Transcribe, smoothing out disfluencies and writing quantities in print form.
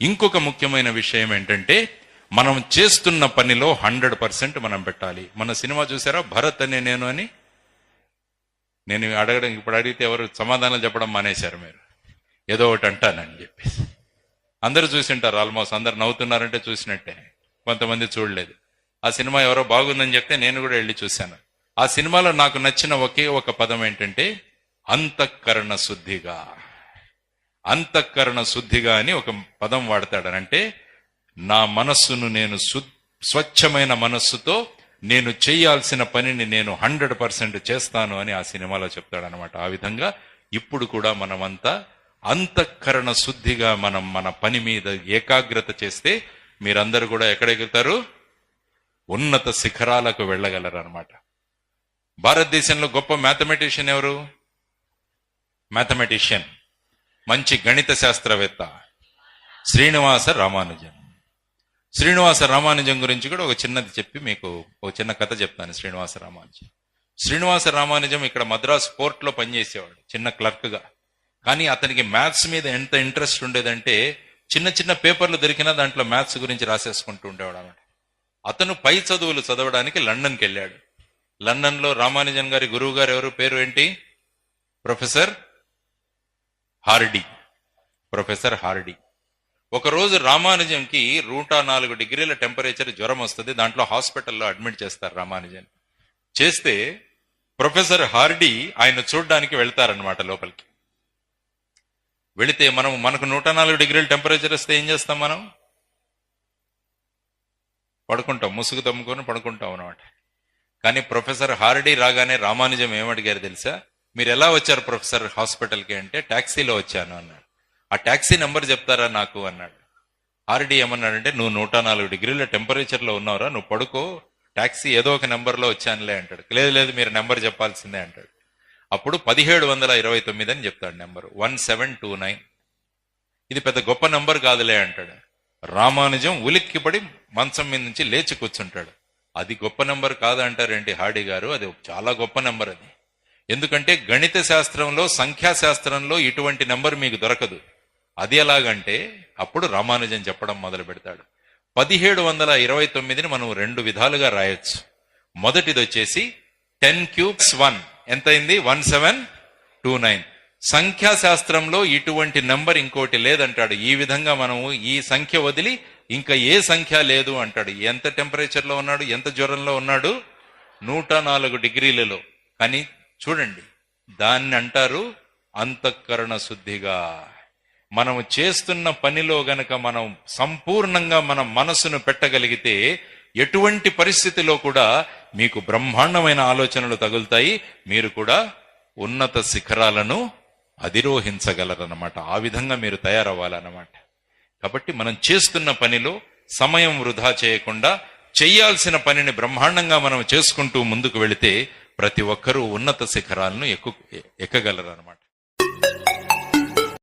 ఇంకొక ముఖ్యమైన విషయం ఏంటంటే మనం చేస్తున్న పనిలో 100% మనం పెట్టాలి. మన సినిమా చూసారా, భరత్ అనే నేను అని? నేను అడగడం, ఇప్పుడు అడిగితే ఎవరు సమాధానాలు చెప్పడం మానేశారు. మీరు ఏదో ఒకటి అంటానని చెప్పేసి అందరూ చూసింటారు. ఆల్మోస్ట్ అందరు నవ్వుతున్నారంటే చూసినట్టే, కొంతమంది చూడలేదు. ఆ సినిమా ఎవరో బాగుందని చెప్తే నేను కూడా వెళ్ళి చూశాను. ఆ సినిమాలో నాకు నచ్చిన ఒకే ఒక పదం ఏంటంటే అంతఃకరణ శుద్ధిగా. అంతఃకరణ శుద్ధిగా అని ఒక పదం వాడతాడనంటే, నా మనస్సును నేను స్వచ్ఛమైన మనస్సుతో నేను చేయాల్సిన పనిని నేను 100% చేస్తాను అని ఆ సినిమాలో చెప్తాడనమాట. ఆ విధంగా ఇప్పుడు కూడా మనమంతా అంతఃకరణ శుద్ధిగా మనం మన పని మీద ఏకాగ్రత చేస్తే మీరందరూ కూడా ఎక్కడెగుతారు? ఉన్నత శిఖరాలకు వెళ్ళగలరు అనమాట. భారతదేశంలో గొప్ప మ్యాథమెటిషియన్ ఎవరు? మ్యాథమెటిషియన్, మంచి గణిత శాస్త్రవేత్త శ్రీనివాస రామానుజన్. శ్రీనివాస రామానుజం గురించి కూడా ఒక చిన్నది చెప్పి మీకు ఒక చిన్న కథ చెప్తాను. శ్రీనివాస రామానుజం ఇక్కడ మద్రాస్ పోర్ట్ లో పనిచేసేవాడు చిన్న క్లర్క్ గా. కానీ అతనికి మ్యాథ్స్ మీద ఎంత ఇంట్రెస్ట్ ఉండేదంటే చిన్న చిన్న పేపర్లు దొరికినా దాంట్లో మ్యాథ్స్ గురించి రాసేసుకుంటూ ఉండేవాడు అన్నమాట. అతను పై చదువులు చదవడానికి లండన్కి వెళ్ళాడు. లండన్ లో రామానుజన్ గారి గురువు గారు ఎవరు? పేరు ఏంటి? Professor Hardy. Professor Hardy. ఒకరోజు రామానుజంకి 104 డిగ్రీల టెంపరేచర్, జ్వరం వస్తుంది. దాంట్లో హాస్పిటల్లో అడ్మిట్ చేస్తారు రామానుజన్. చేస్తే ప్రొఫెసర్ హార్డీ ఆయన చూడడానికి వెళ్తారనమాట లోపలికి. వెళితే మనకు 104 డిగ్రీల టెంపరేచర్ వస్తే ఏం చేస్తాం? మనం పడుకుంటాం, ముసుగు తమ్ముకొని పడుకుంటాం అనమాట. కానీ ప్రొఫెసర్ హార్డీ రాగానే రామానుజం ఏమడిగారు తెలుసా? మీరు ఎలా వచ్చారు ప్రొఫెసర్ హాస్పిటల్కి అంటే, ట్యాక్సీలో వచ్చాను అన్నాడు. ఆ ట్యాక్సీ నెంబర్ చెప్తారా నాకు అన్నాడు. హార్డీ ఏమన్నాడంటే, నువ్వు 104 డిగ్రీల టెంపరేచర్లో ఉన్నావురా, నువ్వు పడుకో, ట్యాక్సీ ఏదో ఒక నెంబర్లో వచ్చానులే అంటాడు. లేదు మీరు నెంబర్ చెప్పాల్సిందే అంటాడు. అప్పుడు 1729 అని చెప్తాడు నెంబరు, 1729. ఇది పెద్ద గొప్ప నెంబర్ కాదులే అంటాడు. రామానుజం ఉలిక్కిపడి మంచం మీద నుంచి లేచి కూర్చుంటాడు. అది గొప్ప నెంబర్ కాదంటారేంటి హార్డీ గారు? అది చాలా గొప్ప నెంబర్ అది. ఎందుకంటే గణిత శాస్త్రంలో, సంఖ్యాశాస్త్రంలో ఇటువంటి నెంబర్ మీకు దొరకదు. అది ఎలాగంటే అప్పుడు రామానుజం చెప్పడం మొదలు పెడతాడు. 1729ని మనం 2 విధాలుగా రాయొచ్చు. మొదటిది వచ్చేసి 10 cubes 1 ఎంతైంది? 1729. సంఖ్యాశాస్త్రంలో ఇటువంటి నెంబర్ ఇంకోటి లేదంటాడు. ఈ విధంగా మనము ఈ సంఖ్య వదిలి ఇంకా ఏ సంఖ్య లేదు అంటాడు. ఎంత టెంపరేచర్ లో ఉన్నాడు, ఎంత జ్వరంలో ఉన్నాడు? 104 డిగ్రీలలో. కానీ చూడండి, దాన్ని అంటారు అంతఃకరణ శుద్ధిగా. మనము చేస్తున్న పనిలో గనక మనం సంపూర్ణంగా మన మనసును పెట్టగలిగితే ఎటువంటి పరిస్థితిలో కూడా మీకు బ్రహ్మాండమైన ఆలోచనలు తగులుతాయి. మీరు కూడా ఉన్నత శిఖరాలను అధిరోహించగలరన్నమాట. ఆ విధంగా మీరు తయారవ్వాలన్నమాట. కాబట్టి మనం చేస్తున్న పనిలో సమయం వృధా చేయకుండా చేయాల్సిన పనిని బ్రహ్మాండంగా మనం చేసుకుంటూ ముందుకు వెళితే ప్రతి ఒక్కరూ ఉన్నత శిఖరాలను ఎక్కగలరన్నమాట.